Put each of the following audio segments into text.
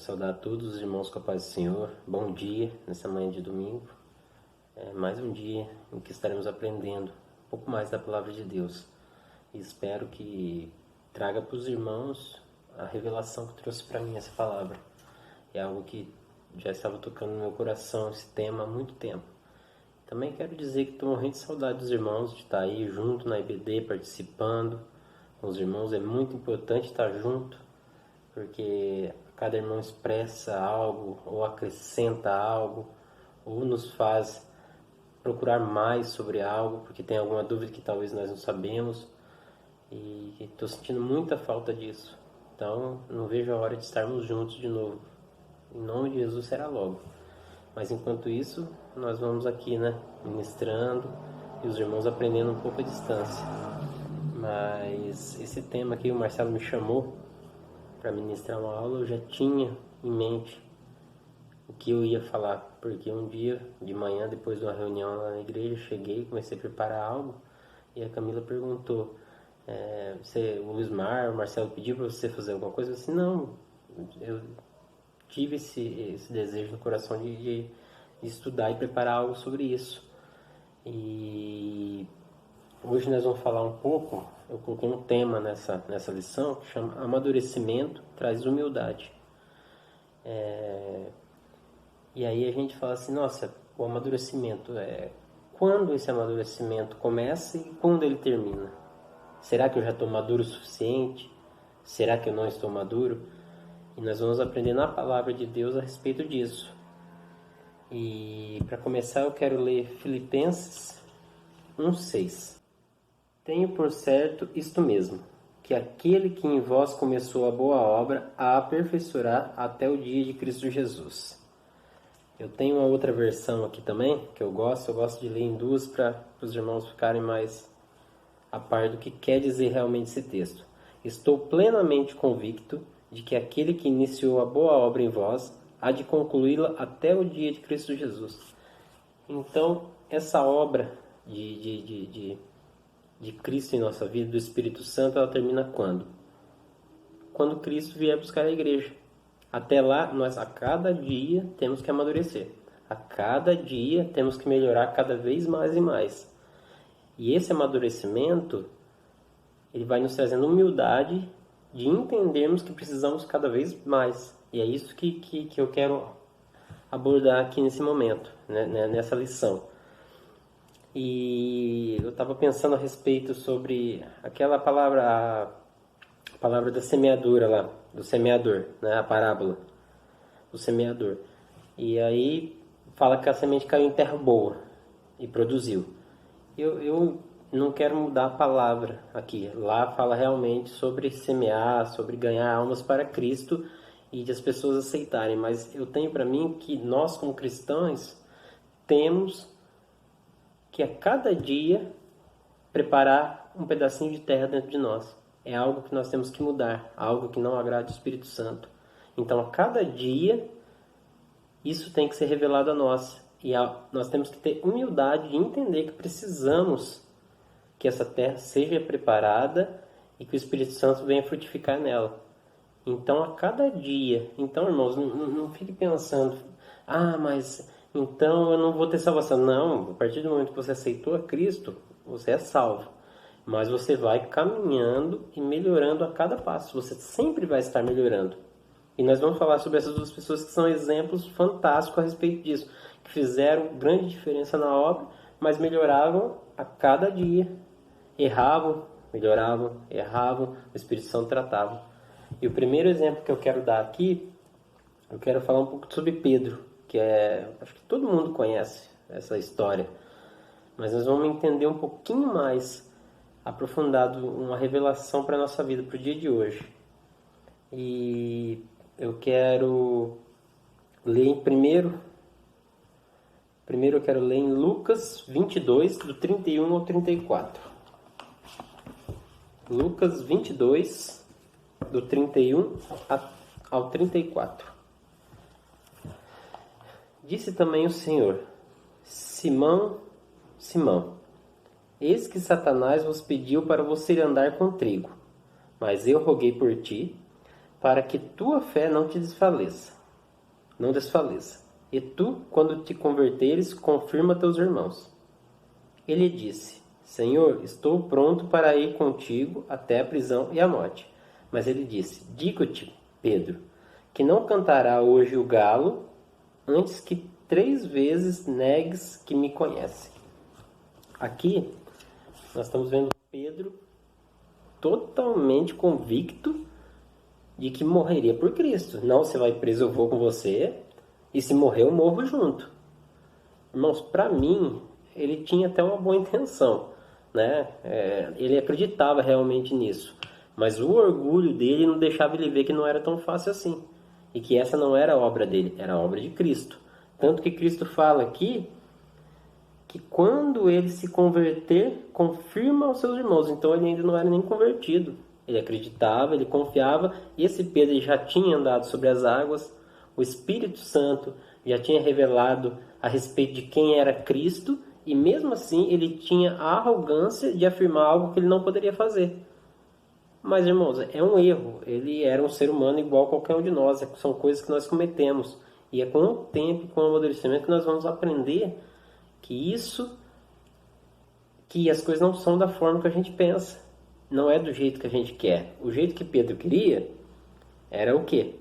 saudar a todos os irmãos com a paz do Senhor. Bom dia, nessa manhã de domingo. Mais um dia em que estaremos aprendendo um pouco mais da Palavra de Deus. E espero que traga para os irmãos a revelação que trouxe para mim essa palavra. É algo que já estava tocando no meu coração, esse tema, há muito tempo. Também quero dizer que estou morrendo de saudade dos irmãos, de estar aí junto na IBD, participando com os irmãos. É muito importante estar junto, porque cada irmão expressa algo, ou acrescenta algo, ou nos faz procurar mais sobre algo, porque tem alguma dúvida que talvez nós não sabemos, e estou sentindo muita falta disso. Então, não vejo a hora de estarmos juntos de novo. Em nome de Jesus será logo. Mas enquanto isso, nós vamos aqui, ministrando, e os irmãos aprendendo um pouco à distância. Mas esse tema aqui, o Marcelo me chamou para ministrar uma aula, eu já tinha em mente o que eu ia falar, porque um dia de manhã, depois de uma reunião lá na igreja, cheguei, comecei a preparar algo, e a Camila perguntou, o Luizmar, o Marcelo pediu para você fazer alguma coisa? Eu disse, não, eu tive esse desejo no coração de estudar e preparar algo sobre isso. E hoje nós vamos falar um pouco, eu coloquei um tema nessa lição que chama Amadurecimento traz humildade. E aí a gente fala assim, nossa, o amadurecimento quando esse amadurecimento começa e quando ele termina? Será que eu já estou maduro o suficiente? Será que eu não estou maduro? E nós vamos aprender na palavra de Deus a respeito disso. E para começar eu quero ler Filipenses 1:6. Tenho por certo isto mesmo, que aquele que em vós começou a boa obra a aperfeiçoará até o dia de Cristo Jesus. Eu tenho uma outra versão aqui também, que eu gosto de ler em duas para os irmãos ficarem mais a par do que quer dizer realmente esse texto. Estou plenamente convicto de que aquele que iniciou a boa obra em vós há de concluí-la até o dia de Cristo Jesus. Então, essa obra de Cristo em nossa vida, do Espírito Santo, ela termina quando? Quando Cristo vier buscar a igreja. Até lá, nós a cada dia temos que amadurecer. A cada dia temos que melhorar cada vez mais e mais. E esse amadurecimento, ele vai nos trazendo humildade de entendermos que precisamos cada vez mais. E é isso que eu quero abordar aqui nesse momento, nessa lição. E eu estava pensando a respeito sobre aquela palavra, a palavra da semeadura lá, do semeador, a parábola do semeador. E aí fala que a semente caiu em terra boa e produziu. Eu não quero mudar a palavra aqui. Lá fala realmente sobre semear, sobre ganhar almas para Cristo e de as pessoas aceitarem. Mas eu tenho para mim que nós, como cristãos, temos que a cada dia preparar um pedacinho de terra dentro de nós. É algo que nós temos que mudar, algo que não agrada o Espírito Santo. Então, a cada dia, isso tem que ser revelado a nós. E nós temos que ter humildade de entender que precisamos que essa terra seja preparada e que o Espírito Santo venha frutificar nela. Então, a cada dia... Então, irmãos, não fique pensando... mas então eu não vou ter salvação. Não, a partir do momento que você aceitou a Cristo, você é salvo. Mas você vai caminhando e melhorando a cada passo. Você sempre vai estar melhorando. E nós vamos falar sobre essas duas pessoas que são exemplos fantásticos a respeito disso. Que fizeram grande diferença na obra, mas melhoravam a cada dia. Erravam, melhoravam, erravam, o Espírito Santo tratava. E o primeiro exemplo que eu quero dar aqui, eu quero falar um pouco sobre Pedro, que acho que todo mundo conhece essa história. Mas nós vamos entender um pouquinho mais aprofundado, uma revelação para a nossa vida, para o dia de hoje. E eu quero ler primeiro eu quero ler em Lucas 22, do 31 ao 34. Lucas 22, do 31 ao 34. Disse também o Senhor, Simão, Simão, eis que Satanás vos pediu para você andar com trigo, mas eu roguei por ti, para que tua fé não te desfaleça. não desfaleça. E tu, quando te converteres, confirma teus irmãos. Ele disse: Senhor, estou pronto para ir contigo até a prisão e a morte. Mas ele disse: Digo-te, Pedro, que não cantará hoje o galo antes que 3 vezes negues que me conhece. Aqui nós estamos vendo Pedro totalmente convicto de que morreria por Cristo. Não, você vai preso, eu vou com você, e se morrer eu morro junto. Irmãos, para mim, ele tinha até uma boa intenção, né? Ele acreditava realmente nisso, mas o orgulho dele não deixava ele ver que não era tão fácil assim, e que essa não era a obra dele, era a obra de Cristo. Tanto que Cristo fala aqui que quando ele se converter, confirma aos seus irmãos. Então ele ainda não era nem convertido. Ele acreditava, ele confiava. Esse Pedro já tinha andado sobre as águas. O Espírito Santo já tinha revelado a respeito de quem era Cristo. E mesmo assim ele tinha a arrogância de afirmar algo que ele não poderia fazer. Mas, irmãos, é um erro. Ele era um ser humano igual a qualquer um de nós. São coisas que nós cometemos. E é com o tempo, com o amadurecimento, que nós vamos aprender que as coisas não são da forma que a gente pensa. Não é do jeito que a gente quer. O jeito que Pedro queria era o quê?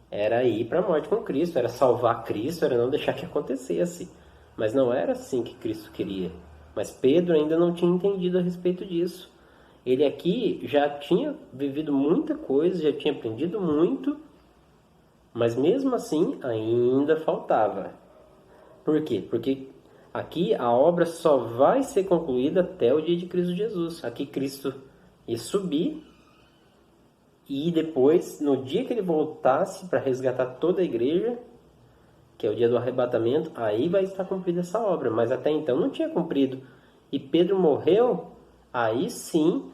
Era ir para a morte com Cristo, era salvar Cristo, era não deixar que acontecesse. Mas não era assim que Cristo queria. Mas Pedro ainda não tinha entendido a respeito disso. Ele aqui já tinha vivido muita coisa, já tinha aprendido muito, mas mesmo assim ainda faltava. Por quê? Porque aqui a obra só vai ser concluída até o dia de Cristo Jesus. Aqui Cristo ia subir e depois, no dia que ele voltasse para resgatar toda a igreja, que é o dia do arrebatamento, aí vai estar cumprida essa obra. Mas até então não tinha cumprido. E Pedro morreu, aí sim,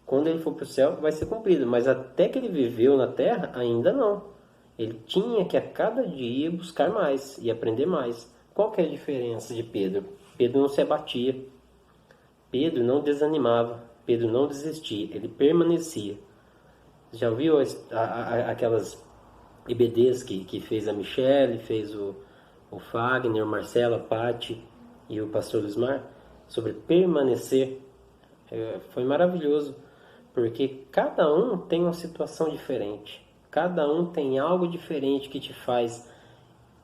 quando ele for para o céu, vai ser cumprido. Mas até que ele viveu na terra, ainda não. Ele tinha que a cada dia buscar mais e aprender mais. Qual que é a diferença de Pedro? Pedro não se abatia. Pedro não desanimava. Pedro não desistia. Ele permanecia. Já ouviu aquelas EBDs que fez a Michelle, fez o Fagner, o Marcelo, a Paty e o pastor Lismar? Sobre permanecer. Foi maravilhoso. Porque cada um tem uma situação diferente. Cada um tem algo diferente que te faz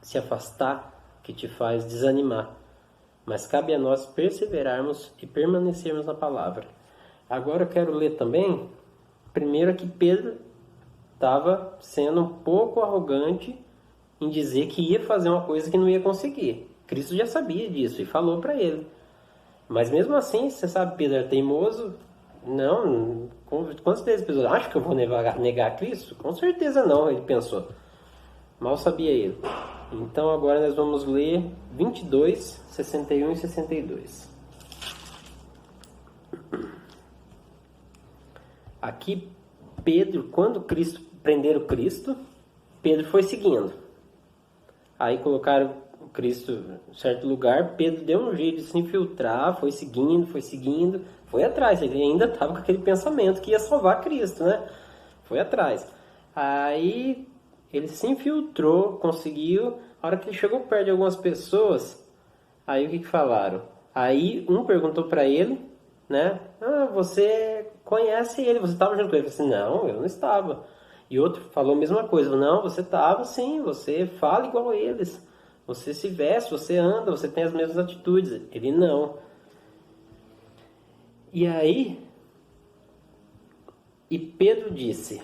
se afastar, que te faz desanimar. Mas cabe a nós perseverarmos e permanecermos na palavra. Agora eu quero ler também, primeiro que Pedro estava sendo um pouco arrogante em dizer que ia fazer uma coisa que não ia conseguir. Cristo já sabia disso e falou para ele. Mas mesmo assim, você sabe, Pedro era teimoso. Não, quantas vezes Pedro acha que eu vou negar Cristo? Com certeza não, ele pensou. Mal sabia ele. Então agora nós vamos ler 22, 61 e 62. Aqui Pedro, quando prenderam Cristo, Pedro foi seguindo. Aí colocaram Cristo em certo lugar, Pedro deu um jeito de se infiltrar, foi seguindo, foi atrás. Ele ainda estava com aquele pensamento que ia salvar Cristo, né? Foi atrás. Aí ele se infiltrou, conseguiu. A hora que ele chegou perto de algumas pessoas, aí o que falaram? Aí um perguntou para ele, né? Você conhece ele, você estava junto com ele? Ele falou assim, não, eu não estava. E outro falou a mesma coisa, não, você estava sim, você fala igual a eles. Você se veste, você anda, você tem as mesmas atitudes. Ele não. E aí, e Pedro disse,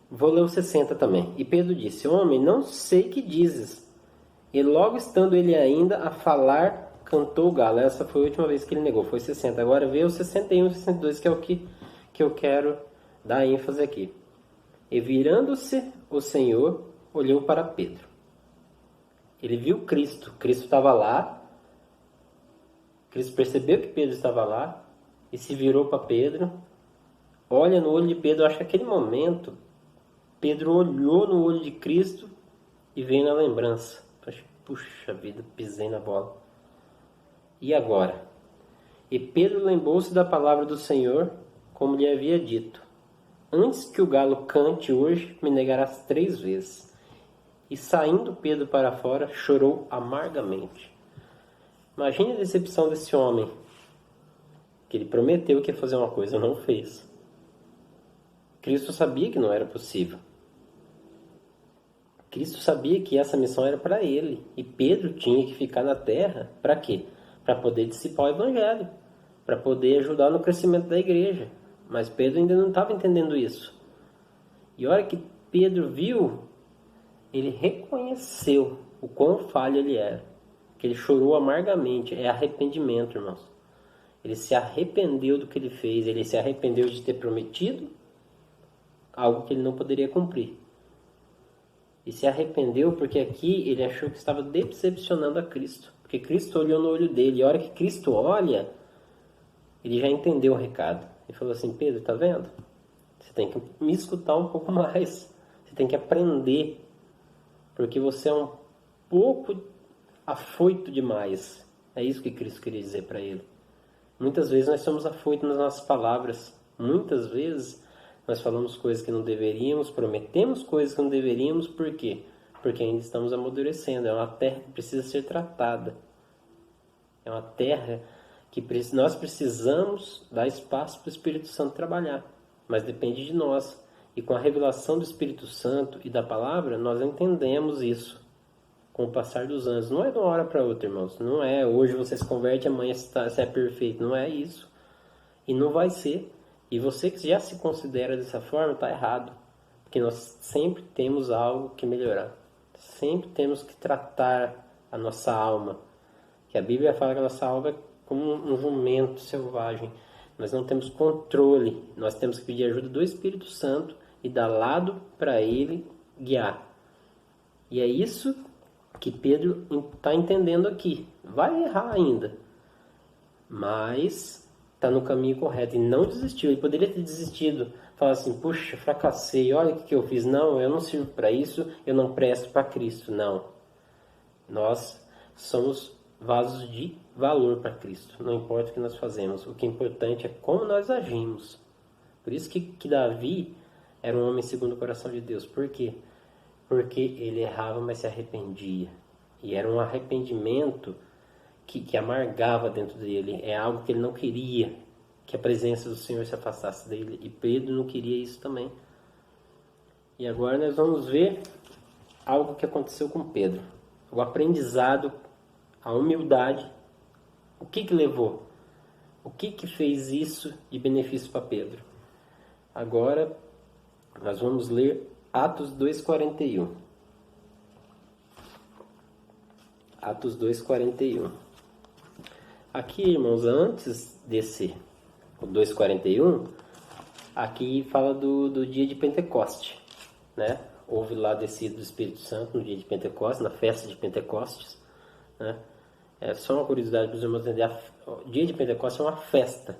vou ler o 60 também. E Pedro disse, homem, não sei que dizes. E logo estando ele ainda a falar, cantou o galo. Essa foi a última vez que ele negou, foi 60. Agora veio o 61 e 62, que é o que eu quero dar ênfase aqui. E virando-se o Senhor, olhou para Pedro. Ele viu Cristo. Cristo estava lá. Cristo percebeu que Pedro estava lá e se virou para Pedro. Olha no olho de Pedro. Acho que naquele momento Pedro olhou no olho de Cristo e veio na lembrança. Puxa vida, pisei na bola. E agora? E Pedro lembrou-se da palavra do Senhor, como lhe havia dito. Antes que o galo cante hoje, me negarás 3 vezes. E saindo Pedro para fora, chorou amargamente. Imagine a decepção desse homem, que ele prometeu que ia fazer uma coisa, não fez. Cristo sabia que não era possível. Cristo sabia que essa missão era para ele. E Pedro tinha que ficar na terra para quê? Para poder dissipar o evangelho, para poder ajudar no crescimento da igreja. Mas Pedro ainda não estava entendendo isso. E a hora que Pedro viu, ele reconheceu o quão falho ele era. Que ele chorou amargamente. É arrependimento, irmãos. Ele se arrependeu do que ele fez. Ele se arrependeu de ter prometido algo que ele não poderia cumprir. E se arrependeu porque aqui ele achou que estava decepcionando a Cristo. Porque Cristo olhou no olho dele. E a hora que Cristo olha, ele já entendeu o recado. Ele falou assim: Pedro, tá vendo? Você tem que me escutar um pouco mais. Você tem que aprender. Porque você é um pouco afoito demais. É isso que Cristo queria dizer para ele. Muitas vezes nós somos afoitos nas nossas palavras. Muitas vezes nós falamos coisas que não deveríamos, prometemos coisas que não deveríamos. Por quê? Porque ainda estamos amadurecendo. É uma terra que precisa ser tratada. É uma terra que nós precisamos dar espaço para o Espírito Santo trabalhar. Mas depende de nós. E com a revelação do Espírito Santo e da palavra, nós entendemos isso com o passar dos anos. Não é de uma hora para outra, irmãos. Não é hoje você se converte, amanhã você é perfeito. Não é isso. E não vai ser. E você que já se considera dessa forma, está errado. Porque nós sempre temos algo que melhorar. Sempre temos que tratar a nossa alma. Que a Bíblia fala que a nossa alma é como um jumento selvagem. Nós não temos controle. Nós temos que pedir ajuda do Espírito Santo e dar lado para ele guiar. E é isso que Pedro está entendendo aqui. Vai errar ainda, mas está no caminho correto e não desistiu. Ele poderia ter desistido, falar assim: puxa, fracassei, olha o que eu fiz. Não, eu não sirvo para isso, eu não presto para Cristo. Não, nós somos vasos de valor para Cristo. Não importa o que nós fazemos, o que é importante é como nós agimos. Por isso que Davi era um homem segundo o coração de Deus. Por quê? Porque ele errava, mas se arrependia. E era um arrependimento que amargava dentro dele. É algo que ele não queria, que a presença do Senhor se afastasse dele. E Pedro não queria isso também. E agora nós vamos ver algo que aconteceu com Pedro. O aprendizado, a humildade. O que levou? O que fez isso de benefício para Pedro? Agora nós vamos ler Atos 2,41. Atos 2,41. Aqui, irmãos, antes desse o 2,41, aqui fala do dia de Pentecoste, né? Houve lá a descida do Espírito Santo no dia de Pentecostes, na festa de Pentecostes, né? É só uma curiosidade para os irmãos entenderem. O dia de Pentecostes é uma festa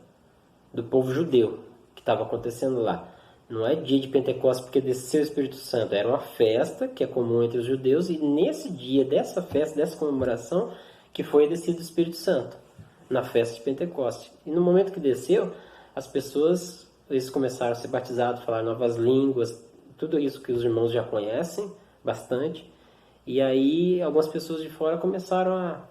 do povo judeu que estava acontecendo lá. Não é dia de Pentecostes porque desceu o Espírito Santo. Era uma festa que é comum entre os judeus. E nesse dia dessa festa, dessa comemoração, que foi descido o Espírito Santo. Na festa de Pentecostes. E no momento que desceu, as pessoas, eles começaram a ser batizados, falar novas línguas. Tudo isso que os irmãos já conhecem bastante. E aí algumas pessoas de fora começaram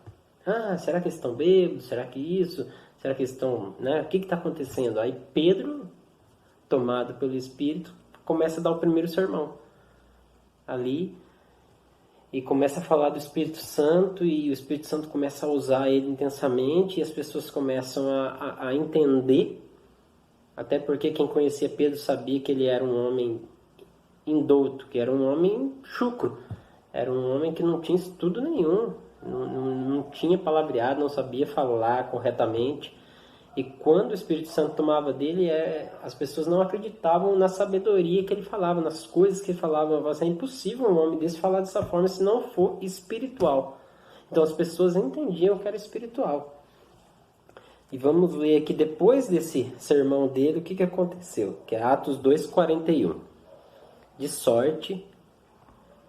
será que eles estão bêbados? Será que isso? Será que eles estão... né? O que está acontecendo? Aí Pedro, tomado pelo Espírito, começa a dar o primeiro sermão ali e começa a falar do Espírito Santo, e o Espírito Santo começa a usar ele intensamente, e as pessoas começam a entender, até porque quem conhecia Pedro sabia que ele era um homem indouto, que era um homem chucro, era um homem que não tinha estudo nenhum, não tinha palavreado, não sabia falar corretamente. E quando o Espírito Santo tomava dele, as pessoas não acreditavam na sabedoria que ele falava, nas coisas que ele falava. É impossível um homem desse falar dessa forma se não for espiritual. Então as pessoas entendiam que era espiritual. E vamos ler aqui, depois desse sermão dele, o que aconteceu. Que é Atos 2,41. De sorte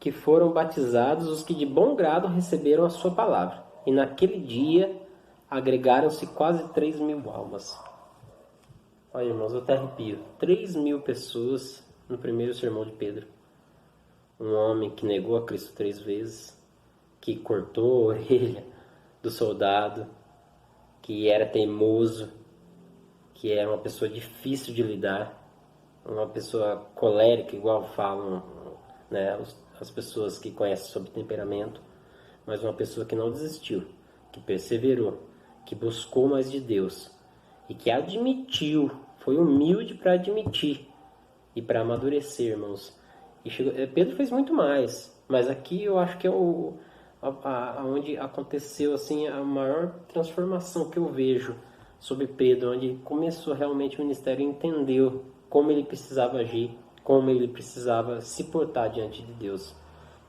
que foram batizados os que de bom grado receberam a sua palavra. E naquele dia agregaram-se quase 3.000 almas. Olha, irmãos, eu até arrepio. 3.000 pessoas no primeiro sermão de Pedro. um homem que negou a Cristo 3 vezes, que cortou a orelha do soldado, que era teimoso, que era uma pessoa difícil de lidar, uma pessoa colérica, igual falam, né, as pessoas que conhecem sobre temperamento, mas uma pessoa que não desistiu, que perseverou, que buscou mais de Deus e que admitiu, foi humilde para admitir e para amadurecer, irmãos. E Pedro fez muito mais, mas aqui eu acho que é onde aconteceu assim a maior transformação que eu vejo sobre Pedro, onde começou realmente o ministério e entendeu como ele precisava agir, como ele precisava se portar diante de Deus,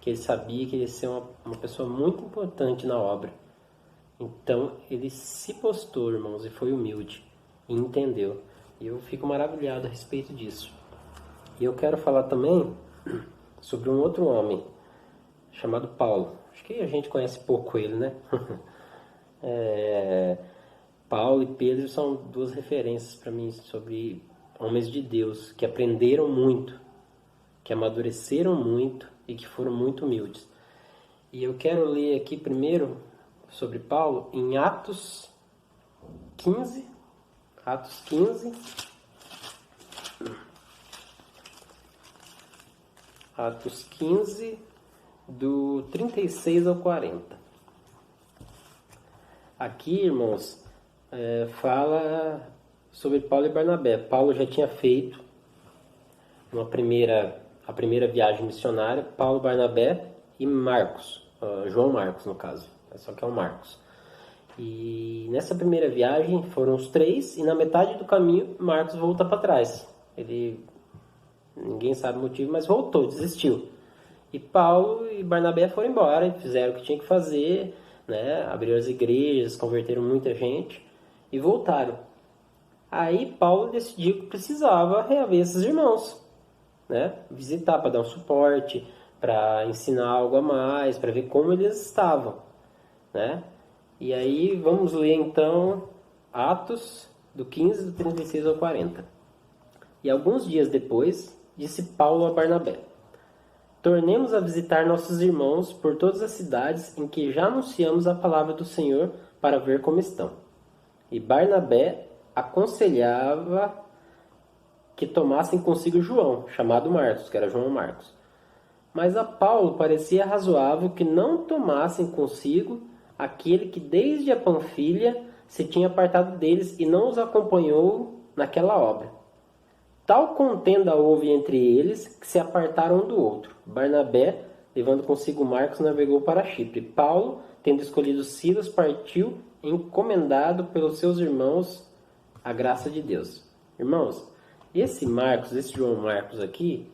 que ele sabia que ele ia ser uma pessoa muito importante na obra. Então ele se postou, irmãos, e foi humilde e entendeu. E eu fico maravilhado a respeito disso. E eu quero falar também sobre um outro homem chamado Paulo. Acho que a gente conhece pouco ele, né? Paulo e Pedro são duas referências para mim sobre homens de Deus que aprenderam muito, que amadureceram muito e que foram muito humildes. E eu quero ler aqui primeiro sobre Paulo em Atos 15. Atos 15. Atos 15, do 36 ao 40. Aqui, irmãos, fala sobre Paulo e Barnabé. Paulo já tinha feito a primeira viagem missionária, Paulo, Barnabé e Marcos, João Marcos no caso, só que é o Marcos. E nessa primeira viagem foram os três, e na metade do caminho Marcos volta para trás. Ninguém sabe o motivo, mas voltou, desistiu. E Paulo e Barnabé foram embora, fizeram o que tinha que fazer, né? Abriram as igrejas, converteram muita gente e voltaram. Aí Paulo decidiu que precisava reaver esses irmãos, né? Visitar para dar um suporte, para ensinar algo a mais, para ver como eles estavam, né? E aí vamos ler então Atos do 15, do 36 ao 40. E alguns dias depois, disse Paulo a Barnabé: tornemos a visitar nossos irmãos por todas as cidades em que já anunciamos a palavra do Senhor para ver como estão. E Barnabé aconselhava que tomassem consigo João, chamado Marcos, que era João Marcos. Mas a Paulo parecia razoável que não tomassem consigo aquele que desde a Panfilha se tinha apartado deles e não os acompanhou naquela obra. Tal contenda houve entre eles que se apartaram um do outro. Barnabé, levando consigo Marcos, navegou para Chipre. Paulo, tendo escolhido Silas, partiu, encomendado pelos seus irmãos à graça de Deus. Irmãos, esse João Marcos aqui,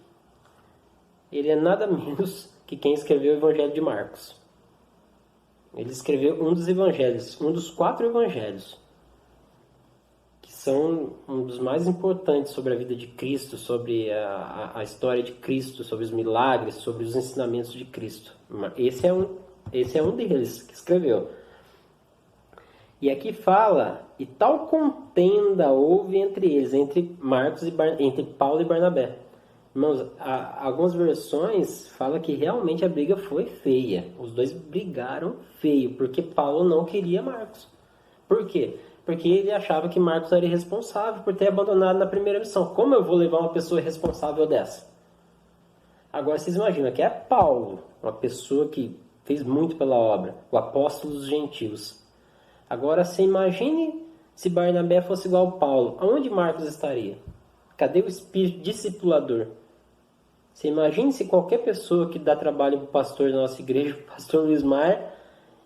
ele é nada menos que quem escreveu o Evangelho de Marcos. Ele escreveu um dos evangelhos, um dos 4 evangelhos, que são um dos mais importantes sobre a vida de Cristo, sobre a história de Cristo, sobre os milagres, sobre os ensinamentos de Cristo. Esse é um deles que escreveu. E aqui fala, e tal contenda houve entre eles, entre Paulo e Barnabé. Irmãos, algumas versões falam que realmente a briga foi feia. Os dois brigaram feio, porque Paulo não queria Marcos. Por quê? Porque ele achava que Marcos era irresponsável por ter abandonado na primeira missão. Como eu vou levar uma pessoa irresponsável dessa? Agora vocês imaginam que é Paulo, uma pessoa que fez muito pela obra, o apóstolo dos gentios. Agora você imagine se Barnabé fosse igual a Paulo. Aonde Marcos estaria? Cadê o espírito discipulador? Você imagine se qualquer pessoa que dá trabalho para o pastor da nossa igreja, o pastor Luiz Mar,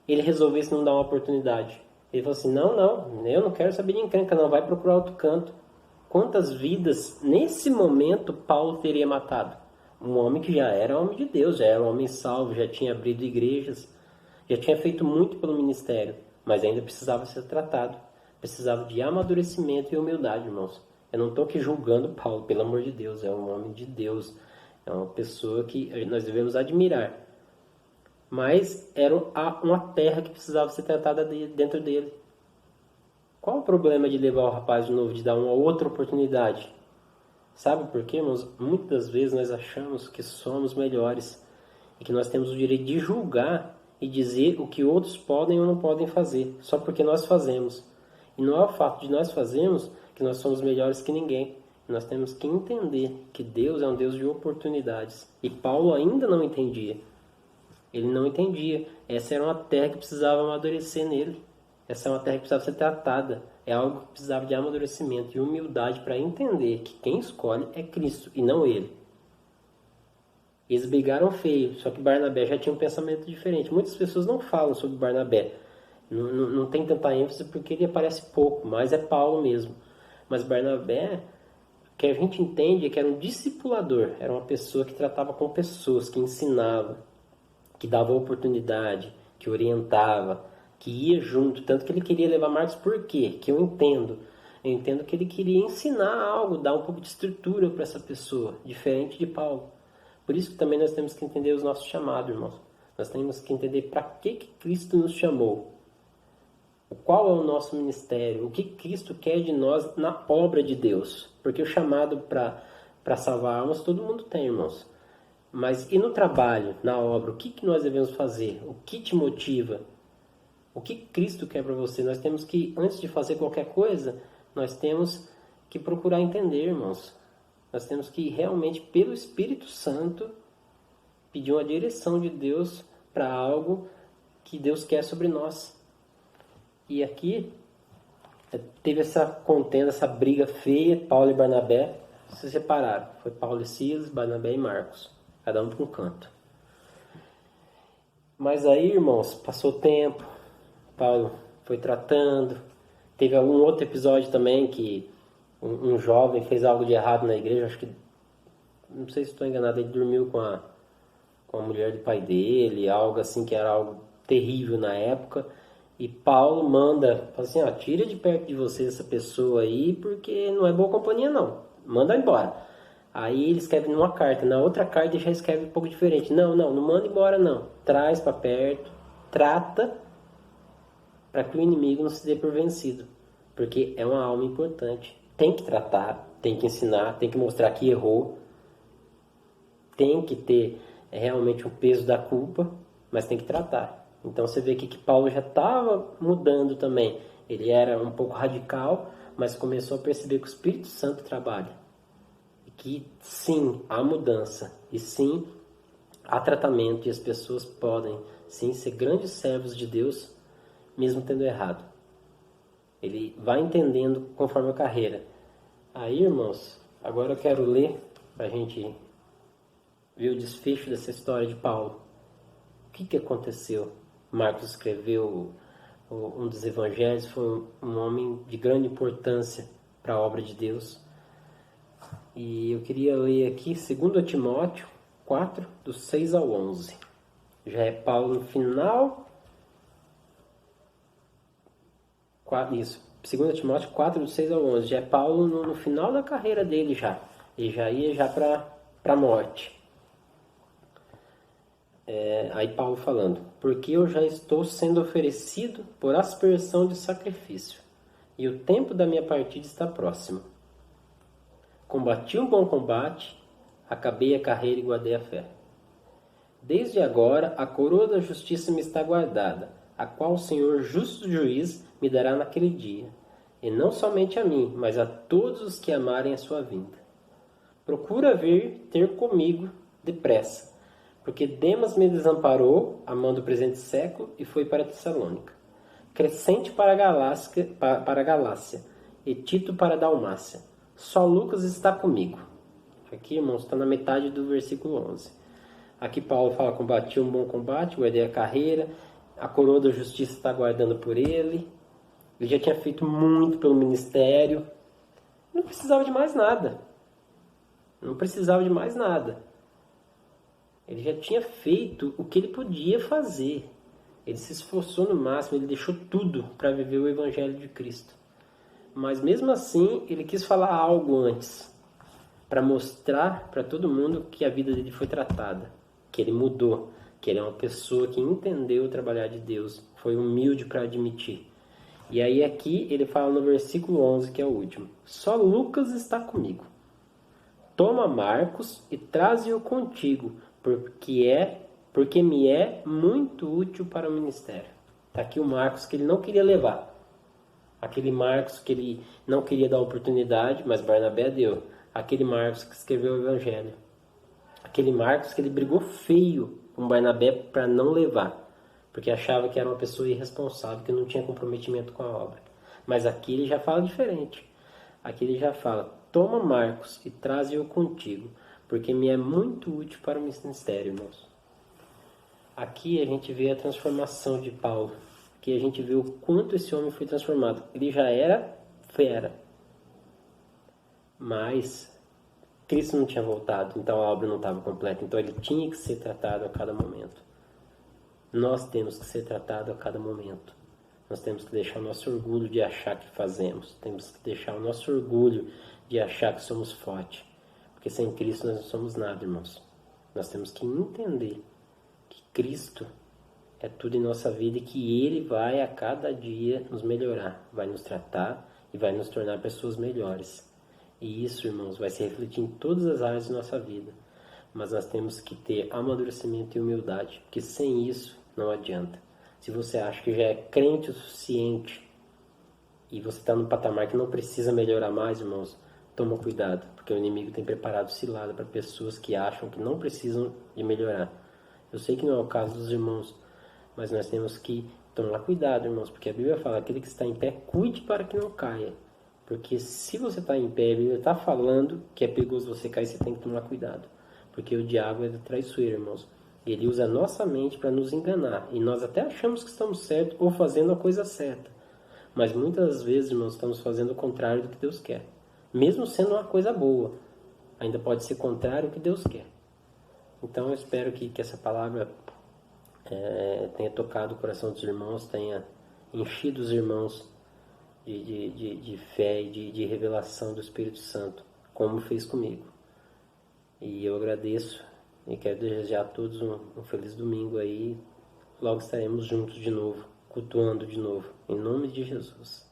ele resolvesse não dar uma oportunidade. Ele falou assim, não, eu não quero saber de encrenca, não, vai procurar outro canto. Quantas vidas, nesse momento, Paulo teria matado? Um homem que já era homem de Deus, já era um homem salvo, já tinha abrido igrejas, já tinha feito muito pelo ministério, mas ainda precisava ser tratado, precisava de amadurecimento e humildade, irmãos. Eu não estou aqui julgando Paulo, pelo amor de Deus, é um homem de Deus, é uma pessoa que nós devemos admirar. Mas era uma terra que precisava ser tratada dentro dele. Qual o problema de levar o rapaz de novo, de dar uma outra oportunidade? Sabe por quê, irmãos? Muitas vezes nós achamos que somos melhores e que nós temos o direito de julgar e dizer o que outros podem ou não podem fazer, só porque nós fazemos. E não é o fato de nós fazermos que nós somos melhores que ninguém. Nós temos que entender que Deus é um Deus de oportunidades. E Paulo ainda não entendia. Ele não entendia. Essa era uma terra que precisava amadurecer nele. Essa é uma terra que precisava ser tratada. É algo que precisava de amadurecimento e humildade para entender que quem escolhe é Cristo e não ele. Eles brigaram feio, só que Barnabé já tinha um pensamento diferente. Muitas pessoas não falam sobre Barnabé. Não tem tanta ênfase porque ele aparece pouco, mas é Paulo mesmo. Mas Barnabé, o que a gente entende é que era um discipulador. Era uma pessoa que tratava com pessoas, que ensinava, que dava oportunidade, que orientava, que ia junto. Tanto que ele queria levar Marcos por quê? Que eu entendo. Eu entendo que ele queria ensinar algo, dar um pouco de estrutura para essa pessoa, diferente de Paulo. Por isso que também nós temos que entender os nossos chamados, irmãos. Nós temos que entender para que Cristo nos chamou. Qual é o nosso ministério? O que Cristo quer de nós na obra de Deus? Porque o chamado para salvar almas todo mundo tem, irmãos. Mas e no trabalho, na obra, o que nós devemos fazer? O que te motiva? O que Cristo quer para você? Nós temos que, antes de fazer qualquer coisa, nós temos que procurar entender, irmãos. Nós temos que realmente, pelo Espírito Santo, pedir uma direção de Deus para algo que Deus quer sobre nós. E aqui teve essa contenda, essa briga feia, Paulo e Barnabé se separaram. Foi Paulo e Silas, Barnabé e Marcos, cada um para um canto. Mas aí, irmãos, passou o tempo, Paulo foi tratando. Teve algum outro episódio também que um jovem fez algo de errado na igreja, acho que, não sei se estou enganado, ele dormiu com a mulher do pai dele, algo assim que era algo terrível na época. E Paulo manda, fala assim, tira de perto de você essa pessoa aí, porque não é boa companhia não, manda embora. Aí ele escreve numa carta, na outra carta ele já escreve um pouco diferente. Não manda embora não, traz para perto, trata, para que o inimigo não se dê por vencido, porque é uma alma importante. Tem que tratar, tem que ensinar, tem que mostrar que errou, tem que ter realmente o peso da culpa, mas tem que tratar. Então você vê aqui que Paulo já estava mudando também. Ele era um pouco radical, mas começou a perceber que o Espírito Santo trabalha. E que sim, há mudança. E sim, há tratamento. E as pessoas podem sim ser grandes servos de Deus, mesmo tendo errado. Ele vai entendendo conforme a carreira. Aí, irmãos, agora eu quero ler para a gente ver o desfecho dessa história de Paulo. O que aconteceu? Marcos escreveu um dos evangelhos, foi um homem de grande importância para a obra de Deus. E eu queria ler aqui 2 Timóteo 4, do 6 ao 11. Já é Paulo no final. Isso, 2 Timóteo 4, do 6 ao 11. Já é Paulo no final da carreira dele já. Ele já ia já para a morte. Aí Paulo falando, porque eu já estou sendo oferecido por aspersão de sacrifício, e o tempo da minha partida está próximo. Combati um bom combate, acabei a carreira e guardei a fé. Desde agora a coroa da justiça me está guardada, a qual o Senhor justo juiz me dará naquele dia, e não somente a mim, mas a todos os que amarem a sua vinda. Procura vir ter comigo depressa, porque Demas me desamparou, amando o presente século, e foi para Tessalônica. Crescente para a Galácia, e Tito para a Dalmácia. Só Lucas está comigo. Aqui, irmãos, está na metade do versículo 11. Aqui Paulo fala, combati um bom combate, guardei a carreira, a coroa da justiça está aguardando por ele. Ele já tinha feito muito pelo ministério. Não precisava de mais nada. Não precisava de mais nada. Ele já tinha feito o que ele podia fazer. Ele se esforçou no máximo, ele deixou tudo para viver o Evangelho de Cristo. Mas mesmo assim, ele quis falar algo antes, para mostrar para todo mundo que a vida dele foi tratada, que ele mudou, que ele é uma pessoa que entendeu o trabalhar de Deus, foi humilde para admitir. E aí aqui ele fala no versículo 11, que é o último. Só Lucas está comigo. Toma Marcos e traze-o contigo, porque me é muito útil para o ministério. Está aqui o Marcos que ele não queria levar. Aquele Marcos que ele não queria dar oportunidade, mas Barnabé deu. Aquele Marcos que escreveu o Evangelho. Aquele Marcos que ele brigou feio com Barnabé para não levar. Porque achava que era uma pessoa irresponsável, que não tinha comprometimento com a obra. Mas aqui ele já fala diferente. Aqui ele já fala, toma Marcos e traze-o contigo, porque me é muito útil para o ministério, irmãos. Aqui a gente vê a transformação de Paulo. Aqui a gente vê o quanto esse homem foi transformado. Ele já era fera. Mas Cristo não tinha voltado, então a obra não estava completa. Então ele tinha que ser tratado a cada momento. Nós temos que ser tratados a cada momento. Nós temos que deixar o nosso orgulho de achar que fazemos. Temos que deixar o nosso orgulho de achar que somos fortes. Porque sem Cristo nós não somos nada, irmãos. Nós temos que entender que Cristo é tudo em nossa vida e que Ele vai a cada dia nos melhorar. Vai nos tratar e vai nos tornar pessoas melhores. E isso, irmãos, vai se refletir em todas as áreas de nossa vida. Mas nós temos que ter amadurecimento e humildade. Porque sem isso não adianta. Se você acha que já é crente o suficiente e você está no patamar que não precisa melhorar mais, irmãos, toma cuidado, porque o inimigo tem preparado cilada para pessoas que acham que não precisam de melhorar. Eu sei que não é o caso dos irmãos, mas nós temos que tomar cuidado, irmãos, porque a Bíblia fala, aquele que está em pé, cuide para que não caia. Porque se você está em pé, a Bíblia está falando que é perigoso você cair, você tem que tomar cuidado. Porque o diabo é traiçoeiro, irmãos. Ele usa a nossa mente para nos enganar. E nós até achamos que estamos certos ou fazendo a coisa certa. Mas muitas vezes, irmãos, estamos fazendo o contrário do que Deus quer. Mesmo sendo uma coisa boa, ainda pode ser contrário ao que Deus quer. Então eu espero que essa palavra tenha tocado o coração dos irmãos, tenha enchido os irmãos de fé e de revelação do Espírito Santo, como fez comigo. E eu agradeço e quero desejar a todos um feliz domingo aí. Logo estaremos juntos de novo, cultuando de novo. Em nome de Jesus.